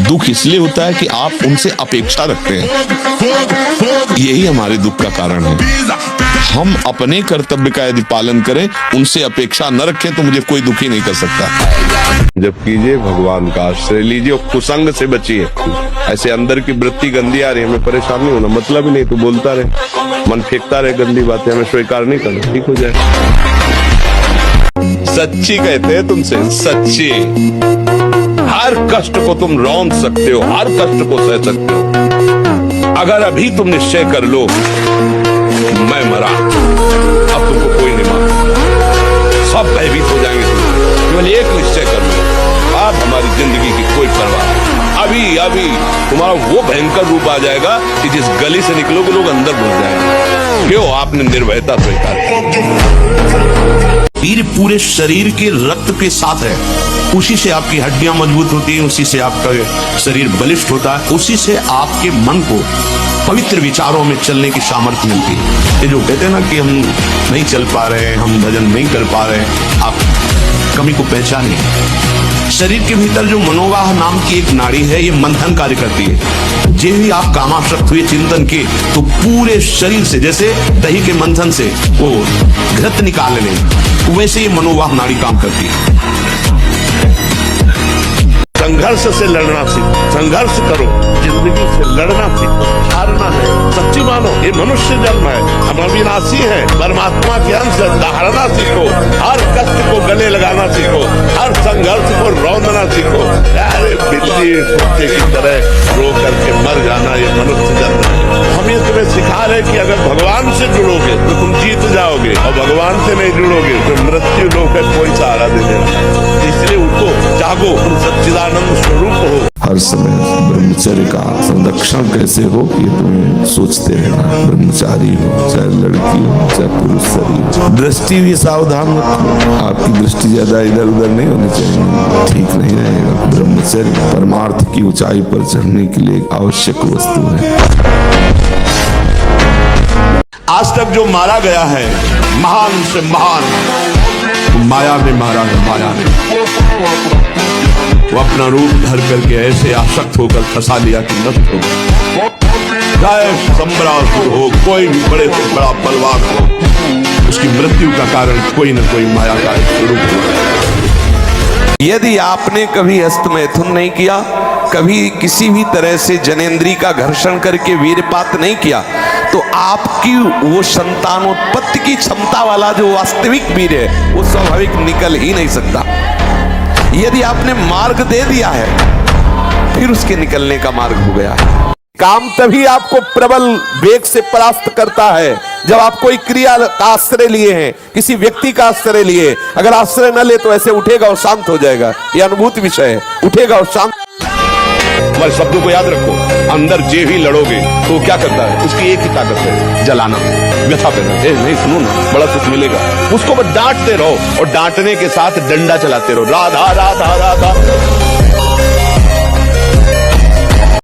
दुख इसलिए होता है कि आप उनसे अपेक्षा रखते हैं, यही हमारे दुख का कारण है। हम अपने कर्तव्य का यदि पालन करें, उनसे अपेक्षा न रखें तो मुझे कोई दुखी नहीं कर सकता। जब कीजिए भगवान का आश्रय लीजिए, कुसंग से बचिए। ऐसे अंदर की वृत्ति गंदी आ रही है, हमें परेशान नहीं होना, मतलब ही नहीं, तो बोलता रहे, मन फेंकता रहे गंदी बातें, हमें स्वीकार नहीं करना, ठीक हो जाए। सच्ची कहते हैं तुमसे, सच्ची। हर कष्ट को तुम रौंद सकते हो, हर कष्ट को सह सकते हो। अगर अभी तुम निश्चय कर लो मैं मरा, अब तुमको कोई नहीं मार, सब भयभीत हो जाएंगे। तुम केवल एक निश्चय कर लो, अब हमारी जिंदगी की कोई परवाह नहीं। अभी अभी तुम्हारा वो भयंकर रूप आ जाएगा कि जिस गली से निकलोगे लोग अंदर घुस जाएंगे। क्यों? आपने निर्भयता स्वीकार की। वीर पूरे शरीर के रक्त के साथ है, उसी से आपकी हड्डियां मजबूत होती हैं, उसी से आपका शरीर बलिष्ठ होता है, उसी से आपके मन को पवित्र विचारों में चलने की सामर्थ्य मिलती है। ये जो कहते हैं ना कि हम नहीं चल पा रहे, हम भजन नहीं कर पा रहे, आप कमी को पहचानिए। शरीर के भीतर जो मनोवाह नाम की एक नाड़ी है, ये मंथन कार्य करती है। जे भी आप कामासक्त हुए चिंतन के तो पूरे शरीर से, जैसे दही के मंथन से वो घृत निकाल लें, वैसे ये मनोवाह नाड़ी काम करती है। संघर्ष से लड़ना सीखो, संघर्ष करो, जिंदगी से लड़ना सीखो, हारना नहीं। सच्ची मानो ये मनुष्य जन्म है, हम अविनाशी हैं, परमात्मा के अंश है। धारणा सीखो, हर कष्ट को गले लगाना सीखो, हर संघर्ष को रौंदना सीखो। अरे बिल्ली कुत्ते की तरह रो करके मर जाना ये मनुष्य जन्म है। हम ये तुम्हें सिखा रहे कि अगर भगवान से जुड़ोगे तो तुम जीत जाओगे, और भगवान से नहीं जुड़ोगे तो मृत्यु लोक है, कोई सहारा देने वाला। इसलिए उठो, जागो, तुम सच्चिदानंद स्वरूप हो। हर समय ब्रह्मचर्य का संरक्षण कैसे हो ये तुम्हें सोचते रहना। ब्रह्मचारी हो, चाहे लड़की हो, चाहे पुरुष शरीर हो, दृष्टि भी सावधान रखो। आपकी दृष्टि ज्यादा इधर उधर नहीं होनी चाहिए, ठीक नहीं रहेगा। ब्रह्मचर्य परमार्थ की ऊंचाई पर चढ़ने के लिए आवश्यक वस्तु है। आज तक जो मारा गया है, महान से महान माया में मारा है। माया ने वो अपना रूप धर करके ऐसे आसक्त होकर फंसा लिया कि नष्ट हो। चाहे सम्रासुर हो, कोई भी बड़े से बड़ा बलवान हो, उसकी मृत्यु का कारण कोई न कोई माया का स्वरूप हो। यदि आपने कभी हस्त मैथुन नहीं किया, कभी किसी भी तरह से जनेंद्री का घर्षण करके वीरपात नहीं किया, तो आपकी वो संतानोत्पत्ति की क्षमता वाला जो वास्तविक वीर है वो स्वाभाविक निकल ही नहीं सकता। यदि आपने मार्ग दे दिया है, फिर उसके निकलने का मार्ग हो गया है। काम तभी आपको प्रबल वेग से परास्त करता है जब आप कोई क्रिया का आश्रय लिए हैं, किसी व्यक्ति का आश्रय लिए। अगर आश्रय न ले तो ऐसे उठेगा और शांत हो जाएगा। ये अनुभूति विषय है, उठेगा और शांत। हमारे शब्दों को याद रखो, अंदर जे भी लड़ोगे तो क्या करता है, उसकी एक ही ताकत है, जलाना, व्यथा करना। नहीं सुनो ना, बड़ा सुख मिलेगा। उसको बस डांटते रहो, और डांटने के साथ डंडा चलाते रहो, राधा राधा राधा।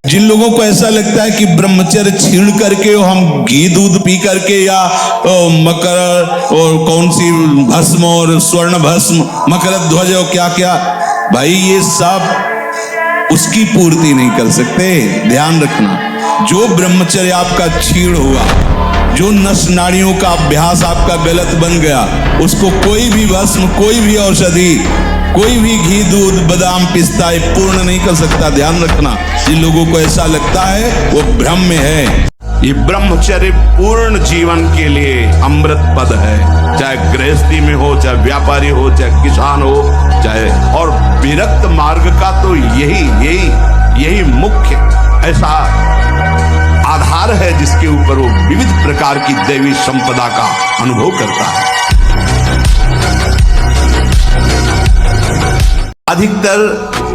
जिन लोगों को ऐसा लगता है कि ब्रह्मचर्य छीण करके हम घी दूध पी करके या मकर और कौन सी भस्म और स्वर्ण भस्म, मकर ध्वज और क्या क्या, भाई ये सब उसकी पूर्ति नहीं कर सकते। ध्यान रखना, जो ब्रह्मचर्य आपका छीण हुआ, जो नस नाड़ियों का अभ्यास आपका गलत बन गया, उसको कोई भी भस्म, कोई भी औषधि, कोई भी घी दूध बादाम पिस्ता ये पूर्ण नहीं कर सकता। ध्यान रखना, जिन लोगों को ऐसा लगता है वो भ्रम में है। ये ब्रह्मचर्य पूर्ण जीवन के लिए अमृत पद है। चाहे गृहस्थी में हो, चाहे व्यापारी हो, चाहे किसान हो, चाहे, और विरक्त मार्ग का तो यही मुख्य ऐसा आधार है जिसके ऊपर वो विविध प्रकार की दैवी संपदा का अनुभव करता है। अधिकतर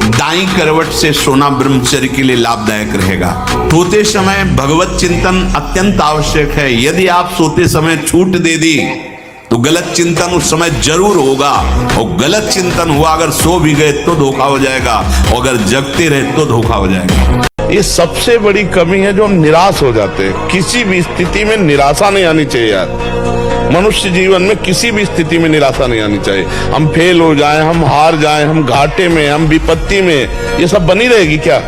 दाईं करवट से सोना ब्रह्मचर्य के लिए लाभदायक रहेगा। सोते समय भगवत चिंतन अत्यंत आवश्यक है। यदि आप सोते समय छूट दे दी तो गलत चिंतन उस समय जरूर होगा, और गलत चिंतन हुआ अगर सो भी गए तो धोखा हो जाएगा, और अगर जगते रहे तो धोखा हो जाएगा। ये सबसे बड़ी कमी है जो हम निराश हो जाते हैं। किसी भी स्थिति में निराशा नहीं आनी चाहिए यार। मनुष्य जीवन में किसी भी स्थिति में निराशा नहीं आनी चाहिए। हम फेल हो जाएं, हम हार जाएं, हम घाटे में, हम विपत्ति में, ये सब बनी रहेगी क्या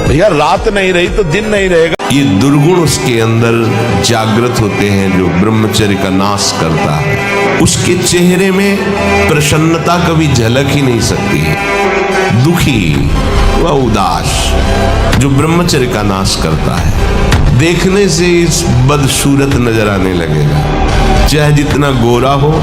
भैया? रात नहीं रही तो दिन नहीं रहेगा। ये दुर्गुण उसके अंदर जागृत होते हैं जो ब्रह्मचर्य का नाश करता है। उसके चेहरे में प्रसन्नता कभी झलक ही नहीं सकती है। दुखी व उदास जो ब्रह्मचर्य का नाश करता है, देखने से इस बदसूरत नजर आने लगेगा। चाहे जितना गोरा हो,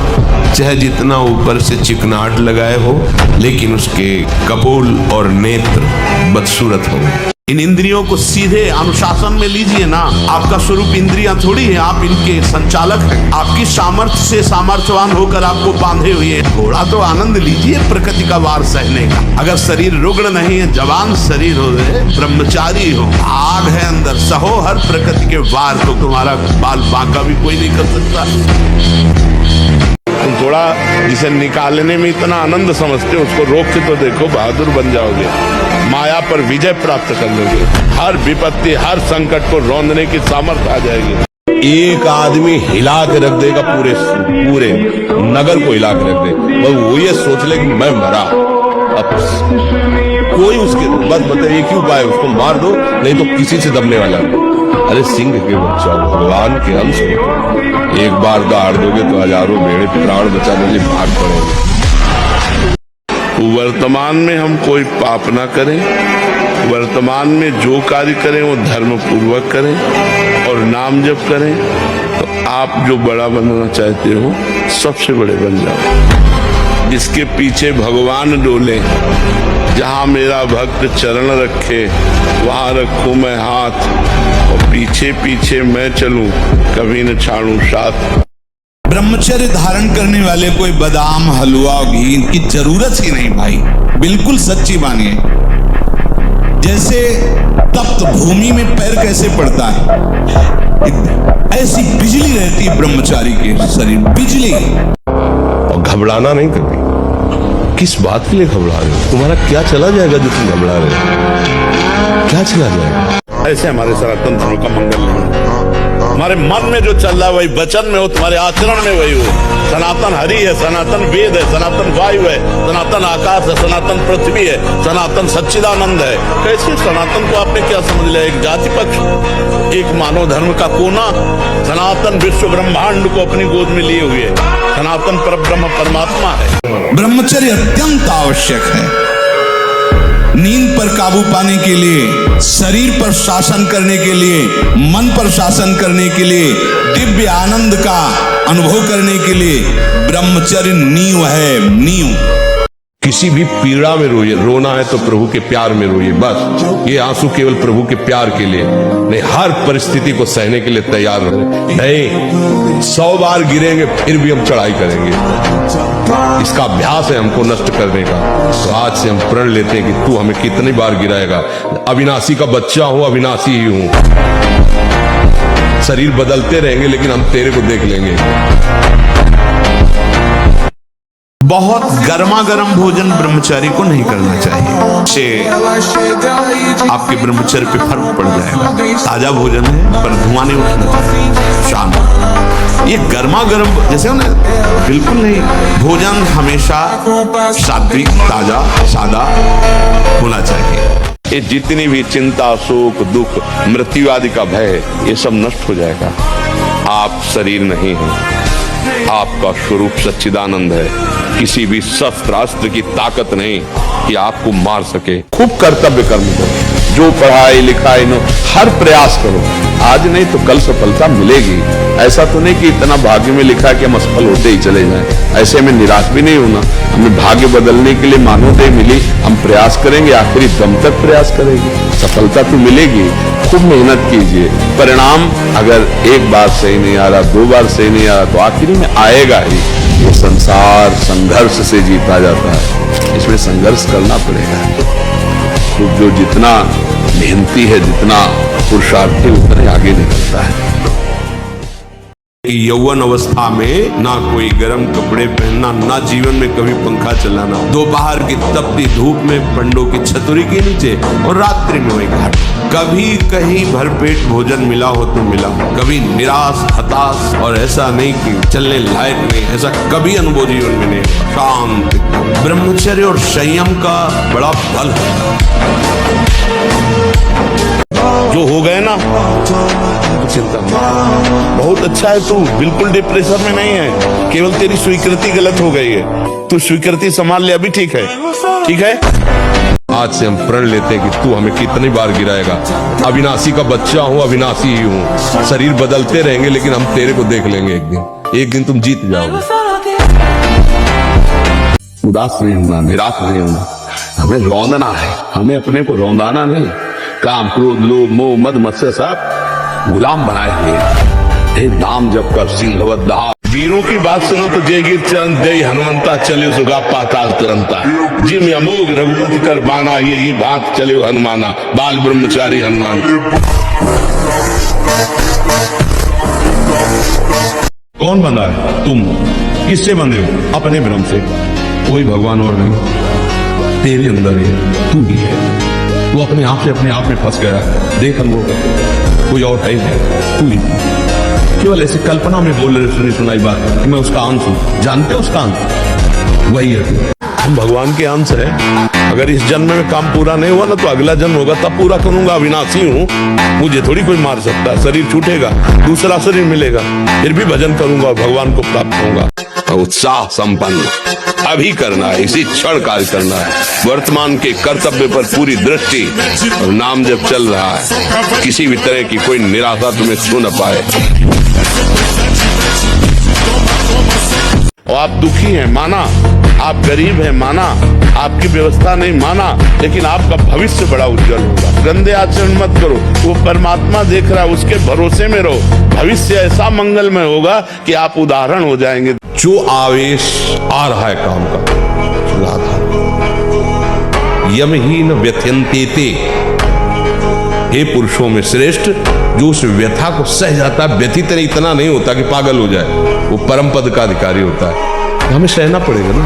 चाहे जितना ऊपर से चिकनाहट लगाए हो, लेकिन उसके कपोल और नेत्र बदसूरत होंगे। इन इंद्रियों को सीधे अनुशासन में लीजिए ना। आपका स्वरूप इंद्रियां थोड़ी है, आप इनके संचालक हैं। आपकी सामर्थ्य से सामर्थ्यवान होकर आपको बांधे हुए हैं। थोड़ा तो आनंद लीजिए प्रकृति का वार सहने का। अगर शरीर रुग्ण नहीं है, जवान शरीर हो, ब्रह्मचारी हो, आग है अंदर, सहो हर प्रकृति के वार, तो तुम्हारा बाल बांका भी कोई नहीं कर सकता। तुम थोड़ा जिसे निकालने में इतना आनंद समझते हो, उसको रोक के तो देखो, बहादुर बन जाओगे। माया पर विजय प्राप्त कर लोगे। हर विपत्ति, हर संकट को रौंदने की सामर्थ्य आ जाएगी। एक आदमी हिला के रख देगा, पूरे नगर को हिला के रख दे। बस वो ये सोच ले कि मैं मरा, अब कोई उसके बस बताइए क्यों पाए, उसको मार दो, नहीं तो किसी से दबने वाला। अरे सिंह के बच्चा, भगवान के अंश हो, एक बार दहाड़ दोगे तो हजारों भेड़े प्राण बचाने के लिए भाग पड़ेंगे। वर्तमान में हम कोई पाप ना करें, वर्तमान में जो कार्य करें वो धर्म पूर्वक करें और नाम जप करें, तो आप जो बड़ा बनना चाहते हो सबसे बड़े बन जाओ। जिसके पीछे भगवान डोले, जहां मेरा भक्त चरण रखे वहां रखूं मैं हाथ, और पीछे पीछे मैं चलूं, कभी न छाड़ूं साथ। ब्रह्मचर्य धारण करने वाले कोई बादाम, हलवा, घी की जरूरत ही नहीं भाई। बिल्कुल सच्ची मानिए। जैसे तप्त भूमि में पैर कैसे पड़ता है, ऐसी बिजली रहती है ब्रह्मचारी के शरीर, बिजली। और घबराना नहीं कभी। किस बात के लिए घबरा रहे हो? तुम्हारा क्या चला जाएगा जो तुम घबरा रहे हो? क्या चला जाएगा? ऐसे हमारे सनातन धर्म का मंगल नहीं। हमारे मन में जो चल रहा है वही वचन में हो, तुम्हारे आचरण में वही हो। सनातन हरि है, सनातन वेद है, सनातन वायु है, सनातन आकाश है, सनातन पृथ्वी है, सनातन सच्चिदानंद है। कैसे सनातन को आपने क्या समझ लिया? एक जाति पक्ष, एक मानव धर्म का कोना। सनातन विश्व ब्रह्मांड को अपनी गोद में लिए हुए सनातन परब्रह्म परमात्मा है। ब्रह्मचर्य अत्यंत आवश्यक है। नींद पर काबू पाने के लिए, शरीर पर शासन करने के लिए, मन पर शासन करने के लिए, दिव्य आनंद का अनुभव करने के लिए ब्रह्मचर्य नींव है, नींव। किसी भी पीड़ा में रोइए, रोना है तो प्रभु के प्यार में रोइए, बस। ये आंसू केवल प्रभु के प्यार के लिए नहीं, हर परिस्थिति को सहने के लिए तैयार रहे। नहीं, 100 बार गिरेंगे फिर भी हम चढ़ाई करेंगे। इसका अभ्यास है हमको नष्ट करने का। तो आज से हम प्रण लेते हैं कि तू हमें कितनी बार गिराएगा। अविनाशी का बच्चा हूं, अविनाशी ही हूं। शरीर बदलते रहेंगे लेकिन हम तेरे को देख लेंगे। बहुत गर्मा गर्म भोजन ब्रह्मचारी को नहीं करना चाहिए, इससे आपके ब्रह्मचर्य पे फर्क पड़ जाएगा। ताजा भोजन है पर धुआं नहीं उठना चाहिए, शांत। ये गर्मा गर्म जैसे ना, बिल्कुल नहीं। भोजन हमेशा सात्विक, ताजा, सादा होना चाहिए। ये जितनी भी चिंता, शोक, दुख, मृत्यु आदि का भय है, ये सब नष्ट हो जाएगा। आप शरीर नहीं हैं, आपका स्वरूप सच्चिदानंद है। किसी भी शस्त्र अस्त्र की ताकत नहीं कि आपको मार सके। खूब कर्तव्य कर्म करो, जो पढ़ाई लिखाई नो, हर प्रयास करो। आज नहीं तो कल सफलता मिलेगी। ऐसा तो नहीं कि इतना भाग्य में लिखा है कि हम असफल होते ही चले जाएं। ऐसे में निराश भी नहीं होना। हमें भाग्य बदलने के लिए मानवदेह मिली, हम प्रयास करेंगे, आखिरी दम तक प्रयास करेंगे। सफलता तो मिलेगी, खूब मेहनत कीजिए। परिणाम अगर एक बार सही नहीं आ रहा, 2 बार सही नहीं आ रहा, तो आखिरी में आएगा ही। ये संसार संघर्ष से जीता जाता है, इसमें संघर्ष करना पड़ेगा। तो जो जितना मेहनती है, जितना पुरुषार्थी, उतने आगे निकलता है। यौवन अवस्था में ना कोई गर्म कपड़े पहनना, ना जीवन में कभी पंखा चलाना, दोपहर की तपती धूप में पंडों की छतरी के नीचे और रात्रि में वही घाट। कभी कहीं भरपेट भोजन मिला हो तो मिला, कभी निराश हताश और ऐसा नहीं कि चलने लायक नहीं, ऐसा कभी अनुभव जीवन में नहीं। शांत ब्रह्मचर्य और संयम का बड़ा बल है। जो हो गए ना, चिंता मत। बहुत अच्छा है, तू बिल्कुल डिप्रेशन में नहीं है, केवल तेरी स्वीकृति गलत हो गई है। तू स्वीकृति संभाल ले, अभी ठीक है, ठीक है। आज से हम प्रण लेते हैं कि तू हमें कितनी बार गिराएगा। अविनाशी का बच्चा हूँ, अविनाशी ही हूँ। शरीर बदलते रहेंगे, लेकिन हम तेरे को देख लेंगे एक दिन तुम जीत जाओगे। उदास नहीं होना, निराश नहीं होना, हमें रौंदना है, हमें अपने को रौंदाना नहीं। काम क्रोध लोभ मोह मद मत्सर सब गुलाम बनाए हुए। हे नाम जप कर सिंहवत दहा। वीरों की बात सुनो तो जय गिर चरण जय हनुमंता चले सुगा पाताल तुरंता। जिम अमोघ रघुपति कर बाना, ये बात चले हनुमाना। बाल ब्रह्मचारी हनुमान। कौन बंधा है? तुम किससे बंधे हो? अपने भ्रम से। कोई भगवान और नहीं, तेरे अंदर है, तू ही है। वो अपने आप में फंस गया। देख हम लोग, कोई और है नहीं, तू ही। केवल ऐसे कल्पना में बोल रहे, सुनी सुनाई बात कि मैं उसका अंश हूं। जानते हो उसका अंश वही है तू। हम भगवान के अंश है। अगर इस जन्म में काम पूरा नहीं हुआ ना, तो अगला जन्म होगा, तब पूरा करूंगा। अविनाशी हूँ, मुझे थोड़ी कोई मार सकता। शरीर छूटेगा, दूसरा शरीर मिलेगा, फिर भी भजन करूंगा और भगवान को प्राप्त होऊंगा। उत्साह संपन्न अभी करना है, इसी क्षण कार्य करना है। वर्तमान के कर्तव्य पर पूरी दृष्टि और नाम जब चल रहा है, किसी भी तरह की कोई निराशा तुम्हें छू न पाए। और आप दुखी हैं, माना। आप गरीब हैं, माना। आपकी व्यवस्था नहीं, माना। लेकिन आपका भविष्य बड़ा उज्जवल होगा। गंदे आचरण मत करो, वो परमात्मा देख रहा है, उसके भरोसे में रहो। भविष्य ऐसा मंगलमय होगा कि आप उदाहरण हो जाएंगे। जो आवेश आ रहा है काम का, यमहीन व्यथयन्तेते, हे पुरुषों में श्रेष्ठ, जो उस व्यथा को सह जाता है। व्यथित इतना नहीं होता कि पागल हो जाए, वो परम पद का अधिकारी होता है। हमें सहना पड़ेगा ना,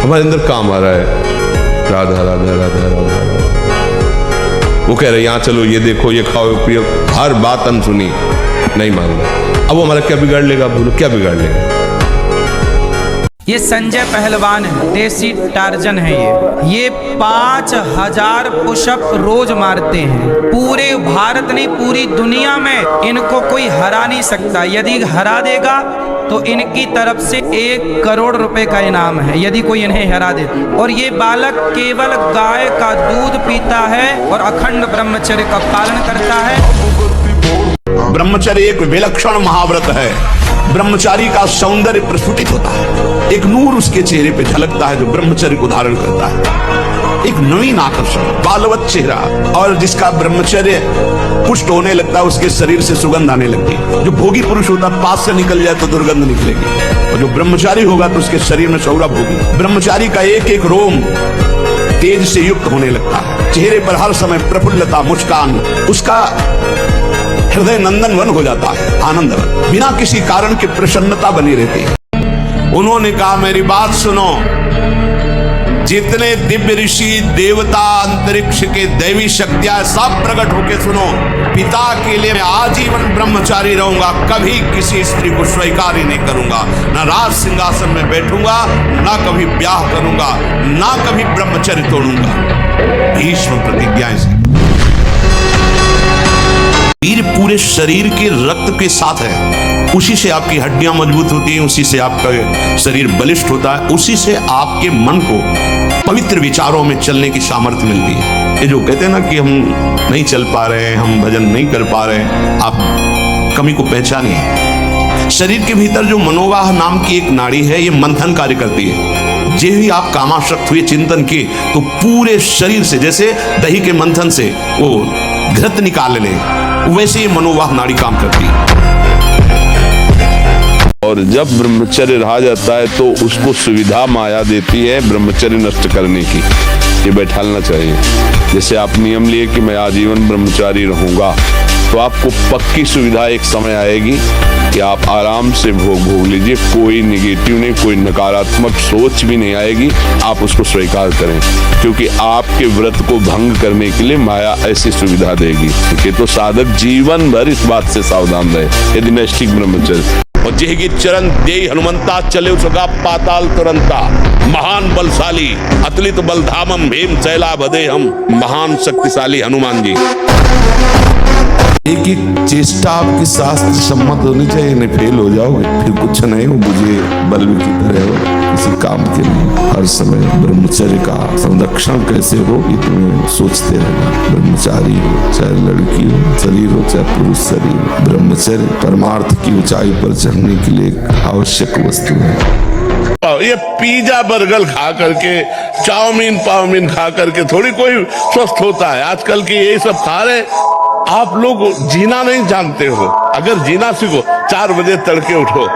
हमारे अंदर काम आ रहा है। राधा राधा राधा राधा, वो कह रहे यहाँ चलो, ये देखो, ये खाओ पियो, हर बात अनसुनी, नहीं मान रहा। अब वो हमारा क्या बिगाड़ लेगा? बोलो क्या बिगाड़ लेगा? ये संजय पहलवान है, देसी टार्जन है। ये 5000 पुशअप रोज मारते हैं। पूरे भारत नहीं, पूरी दुनिया में इनको कोई हरा नहीं सकता। यदि हरा देगा तो इनकी तरफ से 1 करोड़ रुपए का इनाम है, यदि कोई इन्हें हरा दे। और ये बालक केवल गाय का दूध पीता है और अखंड ब्रह्मचर्य का पालन करता है। ब्रह्मचर्य एक विलक्षण महाव्रत है। ब्रह्मचारी का सौंदर्य प्रस्फुटित होता है, एक नूर उसके चेहरे पे झलकता है जो ब्रह्मचर्य को धारण करता है। एक नवीन आकर्षण, बालवत चेहरा, और जिसका ब्रह्मचर्य पुष्ट होने लगता है, उसके शरीर से सुगंध आने लगती है। जो भोगी पुरुष होता है, पास से निकल जाए तो दुर्गंध निकलेगी, और जो ब्रह्मचारी होगा तो उसके शरीर में सौरभ होगी। ब्रह्मचारी का एक एक रोम तेज से युक्त होने लगता है। चेहरे पर हर समय प्रफुल्लता, मुस्कान, उसका हृदय नंदन वन हो जाता है, आनंद वन, बिना किसी कारण के प्रसन्नता बनी रहती है। उन्होंने कहा, मेरी बात सुनो, जितने दिव्य ऋषि देवता, अंतरिक्ष के दैवी शक्तियां सब प्रकट होके सुनो। पिता के लिए मैं आजीवन ब्रह्मचारी रहूंगा, कभी किसी स्त्री को स्वीकार ही नहीं करूंगा, ना राज सिंहासन में बैठूंगा, ना कभी ब्याह करूंगा, ना कभी ब्रह्मचर्य तोड़ूंगा। भीष्म प्रतिज्ञाएं से वीर पूरे शरीर के रक्त के साथ है, उसी से आपकी हड्डियां मजबूत होती हैं, उसी से आपका शरीर बलिष्ठ होता है, उसी से आपके मन को पवित्र विचारों में चलने की सामर्थ्य मिलती है। ये जो कहते हैं ना कि हम नहीं चल पा रहे हैं, हम भजन नहीं कर पा रहे हैं, आप कमी को पहचानिए। शरीर के भीतर जो मनोवाह नाम की एक नाड़ी है, ये मंथन कार्य करती है। जे ही आप कामाशक्त हुए चिंतन किए तो पूरे शरीर से जैसे दही के मंथन से वो घृत निकाल ले, वैसे ही मनोवाह नाड़ी काम करती है। और जब ब्रह्मचर्य रहा जाता है तो उसको सुविधा माया देती है ब्रह्मचर्य नष्ट करने की। ये बैठालना चाहिए। जैसे आप नियम लिए कि मैं आजीवन ब्रह्मचारी रहूंगा, तो आपको पक्की सुविधा एक समय आएगी कि आप आराम से भोग लीजिए, कोई निगेटिव नहीं, कोई नकारात्मक सोच भी नहीं आएगी। आप उसको स्वीकार करें, क्योंकि आपके व्रत को भंग करने के लिए माया ऐसी सुविधा देगी। ठीक है, तो साधक जीवन भर इस बात से सावधान रहे यदि नैष्ठिक ब्रह्मचर्य। और जेगी चरण दे हनुमंता चले उसका पाताल तुरंता, महान बलशाली अतुलित बलधामम भीम चैला भदे हम, महान शक्तिशाली हनुमान जी। एक एक चेष्टा आपकी शास्त्र सम्मत होनी चाहिए, नहीं फेल हो जाओगे फिर कुछ नहीं हो, मुझे बल्ब की तरह हो, किसी काम के लिए। हर समय ब्रह्मचर्य का संरक्षण कैसे हो ये तुम्हें सोचते रहना। ब्रह्मचारी हो चाहे लड़की हो, शरीर हो चाहे पुरुष शरीर हो, ब्रह्मचर्य परमार्थ की ऊंचाई पर चढ़ने के लिए एक आवश्यक वस्तु है। ये पिज्जा बर्गर खा करके, चाउमीन पाउमीन खा करके थोड़ी कोई स्वस्थ होता है। आजकल की यही सब खा रहे। आप लोग जीना नहीं जानते हो। अगर जीना सीखो, 4 बजे तड़के उठो,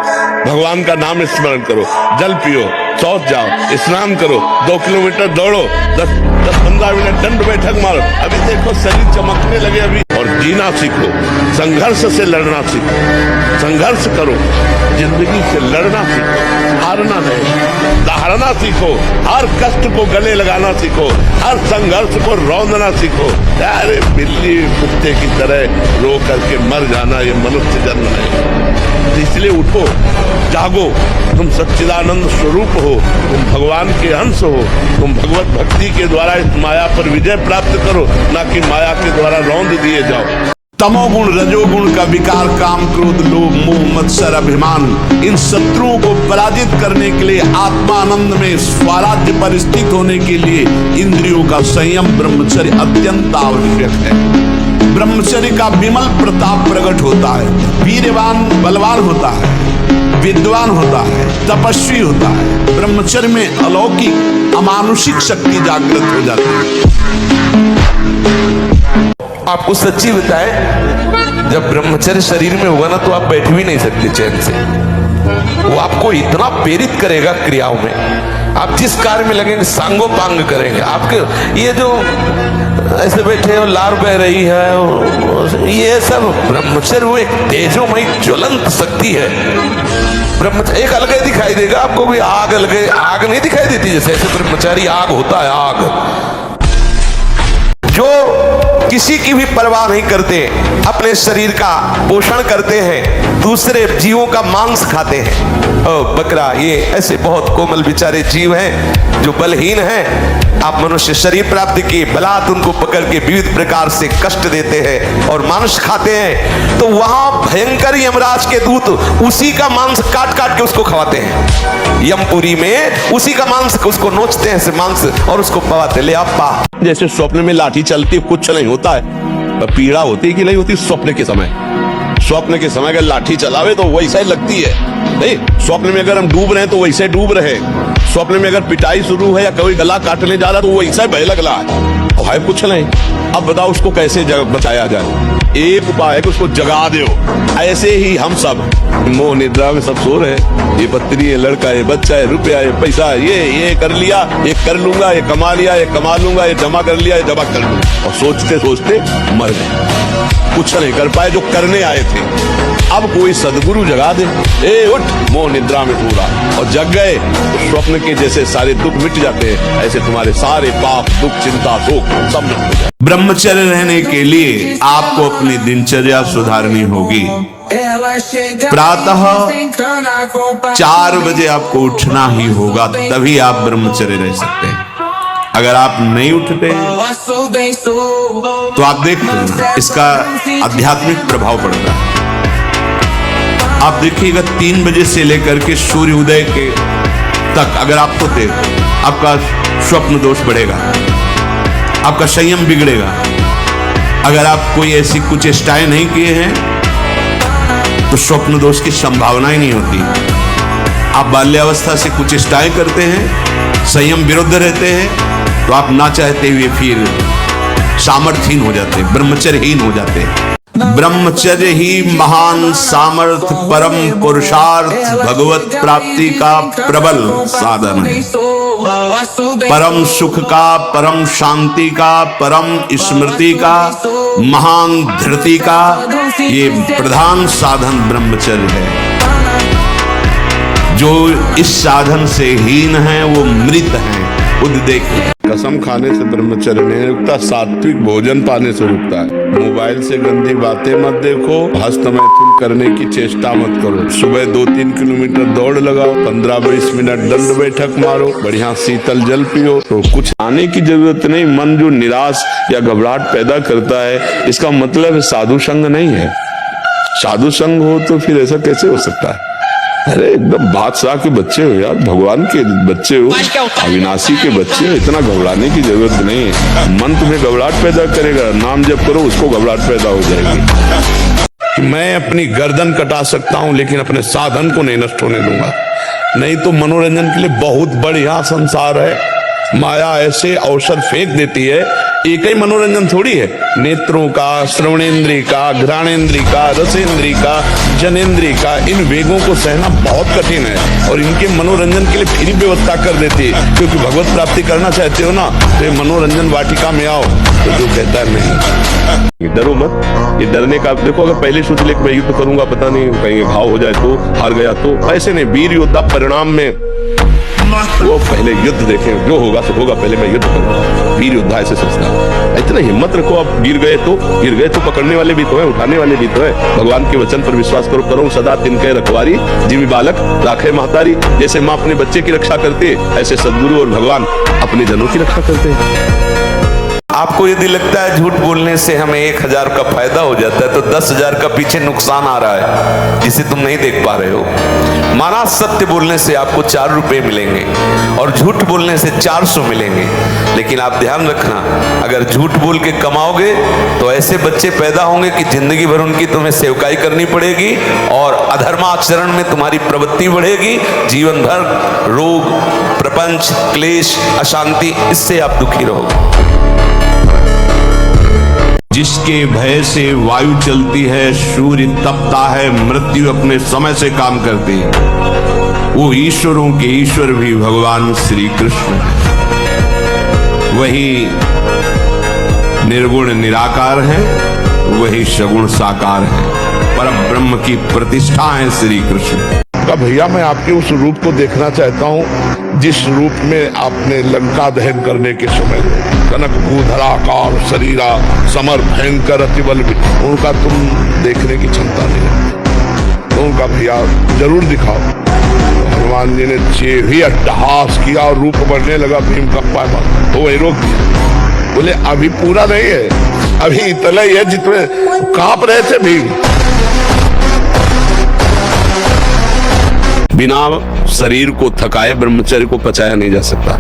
भगवान का नाम स्मरण करो, जल पियो, शौच जाओ, स्नान करो, 2 किलोमीटर दौड़ो, 10-15 मिनट दंड बैठक मारो। अभी देखो शरीर चमकने लगे अभी। और जीना सीखो, संघर्ष से लड़ना सीखो, संघर्ष करो, जिंदगी से लड़ना सीखो, हारना नहीं, दहाड़ना सीखो, हर कष्ट को गले लगाना सीखो, हर संघर्ष को रौंदना सीखो। अरे बिल्ली कुत्ते की तरह रो करके मर जाना ये मनुष्य जन्म नहीं। इसलिए उठो, जागो, तुम सच्चिदानंद स्वरूप हो, तुम भगवान के अंश हो, तुम भगवत भक्ति के द्वारा इस माया पर विजय प्राप्त करो, ना कि माया के द्वारा रौंद दिए जाओ। तमोगुण रजोगुण का विकार, काम क्रोध लोभ मोह मत्सर अभिमान, इन शत्रुओं को पराजित करने के लिए, आत्मानंद में स्वराज्य पर स्थित होने के लिए इंद्रियों का संयम ब्रह्मचर्य अत्यंत आवश्यक है। ब्रह्मचर्य का विमल प्रताप प्रकट होता है, वीरवान बलवान होता है, विद्वान होता है, तपस्वी होता है। ब्रह्मचर्य में अलौकिक अमानुषिक शक्ति जागृत हो जाती है। आपको सच्ची बताए, जब ब्रह्मचर्य शरीर में होगा ना तो आप बैठ भी नहीं सकते चैन से। वो आपको इतना प्रेरित करेगा क्रियाओं में, आप जिस कार्य में लगेंगे सांगो पांग करेंगे। आपके ये जो ऐसे बैठे हो, लार बह रही है, ये सब ब्रह्मचर्य वो एक तेजोमयी ज्वलंत शक्ति है। ब्रह्मचर्य एक अलग दिखाई देगा आपको भी, आग अलग, आग नहीं दिखाई देती जैसे, ऐसे ब्रह्मचारी आग होता है। आग जो किसी की भी परवाह नहीं करते, अपने शरीर का पोषण करते हैं, दूसरे जीवों का मांस खाते हैं। बकरा, ये ऐसे बहुत कोमल बेचारे जीव हैं जो बलहीन हैं। आप मनुष्य शरीर प्राप्त किए, बलात् उनको पकड़ के विविध प्रकार से कष्ट देते हैं और मांस खाते हैं। तो वहां भयंकर यमराज के दूत उसी का मांस काट काट के उसको खवाते हैं। यमपुरी में उसी का मांस उसको नोचते हैं, मांस, और उसको पवाते, ले आप पा। जैसे स्वप्न में लाठी चलती, कुछ नहीं होता है, पीड़ा होती कि नहीं होती स्वप्न के समय। स्वप्न के समय अगर लाठी चलावे तो वैसा ही लगती है। नहीं, स्वप्न में अगर हम डूब रहे हैं तो वैसे डूब रहे। स्वप्न में अगर पिटाई शुरू है या कोई गला काटने जा रहा है तो वैसा ही भय लग रहा है, और है कुछ नहीं। अब बताओ उसको कैसे बचाया जाए। एक उपाय है कि उसको जगा दो। ऐसे ही हम सब मोह निद्रा में सब सो रहे, ये पत्नी है, लड़का है, बच्चा है, रुपया है, पैसा है, ये कर लिया, ये कर लूंगा, ये कमा लिया, ये कमा लूंगा, ये जमा कर लिया, ये जमा कर लूंगा, और सोचते सोचते मर गए, कुछ नहीं कर पाए जो करने आए थे। अब कोई सदगुरु जगा दे, ए उठ, मोह निद्रा में पूरा, और जग गए तो स्वप्न के जैसे सारे दुख मिट जाते हैं। ऐसे तुम्हारे सारे पाप, दुख, चिंता, शोक सब मिट जाते हैं। ब्रह्मचर्य रहने के लिए आपको अपनी दिनचर्या सुधारनी होगी। प्रातः 4 बजे आपको उठना ही होगा, तभी आप ब्रह्मचर्य रह सकते हैं। अगर आप नहीं उठते तो आप देखते इसका आध्यात्मिक प्रभाव पड़ता है। आप देखिएगा 3 बजे से लेकर के सूर्य उदय के तक अगर आप सोते, आपका स्वप्न दोष बढ़ेगा, आपका संयम बिगड़ेगा। अगर आप कोई ऐसी कुछ चेष्टाएं नहीं किए हैं तो स्वप्न दोष की संभावना ही नहीं होती। आप बाल्यावस्था से कुचेष्टाएं करते हैं, संयम विरुद्ध रहते हैं, तो आप ना चाहते हुए फिर सामर्थ्यहीन हो जाते हैं, ब्रह्मचर्यहीन हो जाते हैं। ब्रह्मचर्य ही महान सामर्थ, परम पुरुषार्थ, भगवत प्राप्ति का प्रबल साधन है। परम सुख का, परम शांति का, परम स्मृति का, महान धृति का ये प्रधान साधन ब्रह्मचर्य है। जो इस साधन से हीन है वो मृत है। खुद देखिए, कसम खाने से ब्रह्मचर्य नहीं रुकता, सात्विक भोजन पाने से रुकता है। मोबाइल से गंदी बातें मत देखो, हस्तमैथुन करने की चेष्टा मत करो। सुबह 2-3 किलोमीटर दौड़ लगाओ, 15-20 मिनट दंड बैठक मारो, बढ़िया शीतल जल पियो। तो कुछ आने की जरूरत नहीं। मन जो निराश या घबराहट पैदा करता है, इसका मतलब साधु संग नहीं है। साधु संग हो तो फिर ऐसा कैसे हो सकता है? अरे एकदम बादशाह के बच्चे हो यार, भगवान के बच्चे हो, अविनाशी के बच्चे हो, इतना घबराने की जरूरत नहीं है। मन तुम्हें घबराहट पैदा करेगा, नाम जप करो उसको घबराहट पैदा हो जाएगी। मैं अपनी गर्दन कटा सकता हूं लेकिन अपने साधन को नहीं नष्ट होने दूंगा। नहीं तो मनोरंजन के लिए बहुत बढ़िया संसार है। माया ऐसे अवसर फेंक देती है, एक ही मनोरंजन थोड़ी है। नेत्रों का, श्रवणेंद्रिय का, घ्राणेंद्रिय का, रसेंद्रिय का, जनेंद्रिय का, इन वेगों को सहना बहुत कठिन है और इनके मनोरंजन के लिए फिर व्यवस्था कर देती है। क्योंकि भगवत प्राप्ति करना चाहते हो ना, तो मनोरंजन वाटिका में आओ। तो जो कहता है नहीं, डरो मत। ये डरने का देखो, अगर पहले सोच ले मैं युद्ध करूंगा, पता नहीं कहीं घाव हो जाए तो, हार गया तो, ऐसे नहीं। वीर योद्धा परिणाम में वो पहले युद्ध देखें, जो होगा तो होगा, पहले मैं युद्ध करूंगा। वीर योद्धा ऐसे सोचता है। इतना हिम्मत रखो। आप गिर गए तो पकड़ने वाले भी तो है, उठाने वाले भी तो है। भगवान के वचन पर विश्वास करो सदा तिनके रखवारी, जिमी बालक राखे महतारी। जैसे माँ अपने बच्चे की रक्षा करते है, ऐसे सदगुरु और भगवान अपने जनों की रक्षा करते हैं। आपको यदि लगता है झूठ बोलने से हमें 1000 का फायदा हो जाता है, तो 10,000 का पीछे नुकसान आ रहा है जिसे तुम नहीं देख पा रहे हो। माना सत्य बोलने से आपको 4 रुपए मिलेंगे और झूठ बोलने से 400 मिलेंगे। लेकिन आप ध्यान रखना, अगर झूठ बोल के कमाओगे तो ऐसे बच्चे पैदा होंगे कि जिंदगी भर उनकी तुम्हें सेवकाई करनी पड़ेगी और अधर्माचरण में तुम्हारी प्रवृत्ति बढ़ेगी। जीवन भर रोग, प्रपंच, क्लेश, अशांति, इससे आप दुखी रहोगे। जिसके भय से वायु चलती है, सूर्य तपता है, मृत्यु अपने समय से काम करती है, वो ईश्वरों के ईश्वर भी भगवान श्री कृष्ण है। वही निर्गुण निराकार है, वही सगुण साकार है, परम ब्रह्म की प्रतिष्ठा है श्री कृष्ण। भैया मैं आपके उस रूप को देखना चाहता हूँ जिस रूप में आपने लंका दहन करने के समय कनक भूधराकार शरीरा समर भयंकर अतिबल, उनका तुम देखने की क्षमता नहीं है, तो उनका भैया जरूर दिखाओ। हनुमान जी ने भी अट्टहास किया और रूप बढ़ने लगा, भीम का पाय मार तो वही रोक दिया। बोले अभी पूरा नहीं है, अभी इतना ही है जितने कांप रहे थे भीम। बिना शरीर को थकाए ब्रह्मचर्य को पचाया नहीं जा सकता।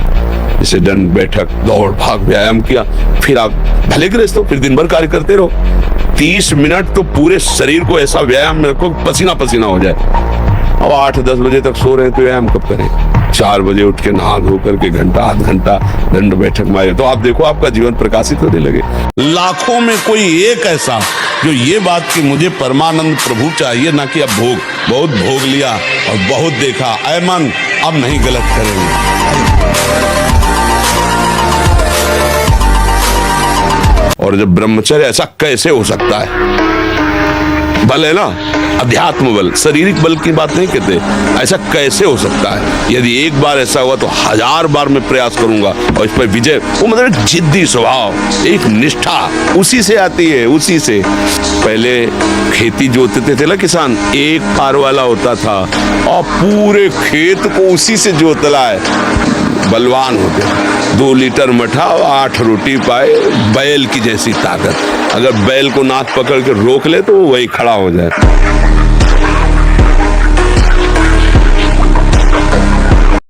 जैसे दंड बैठक, दौड़ भाग, व्यायाम किया, फिर आप भले गृहस्थ हो, फिर दिन भर कार्य करते रहो। 30 मिनट तो पूरे शरीर को ऐसा व्यायाम में रखो पसीना पसीना हो जाए। अब 8-10 बजे तक सो रहे हैं तो व्यायाम कब करें? 4 बजे उठ के नहा धो करके घंटा आध घंटा दंड बैठक मारे तो आप देखो आपका जीवन प्रकाशित होने लगे। लाखों में कोई एक ऐसा जो ये बात कि मुझे परमानंद प्रभु चाहिए, ना कि अब भोग। बहुत भोग लिया और बहुत देखा, ऐ मन अब नहीं गलत करेंगे। और जब ब्रह्मचर्य, ऐसा कैसे हो सकता है? बल है ना, अध्यात्म बल, शारीरिक बल की बात नहीं कहते। ऐसा कैसे हो सकता है? यदि एक बार ऐसा हुआ तो 1000 बार मैं प्रयास करूंगा और इस पर विजय। वो मतलब एक जिद्दी स्वभाव, एक निष्ठा उसी से आती है, उसी से। पहले खेती जोतते थे ना किसान, एक पार वाला होता था और पूरे खेत को उसी से जोतला है। बलवान होते, 2 लीटर मठा और 8 रोटी पाए, बैल की जैसी ताकत। अगर बैल को नाथ पकड़ के रोक ले तो वो वही खड़ा हो जाए।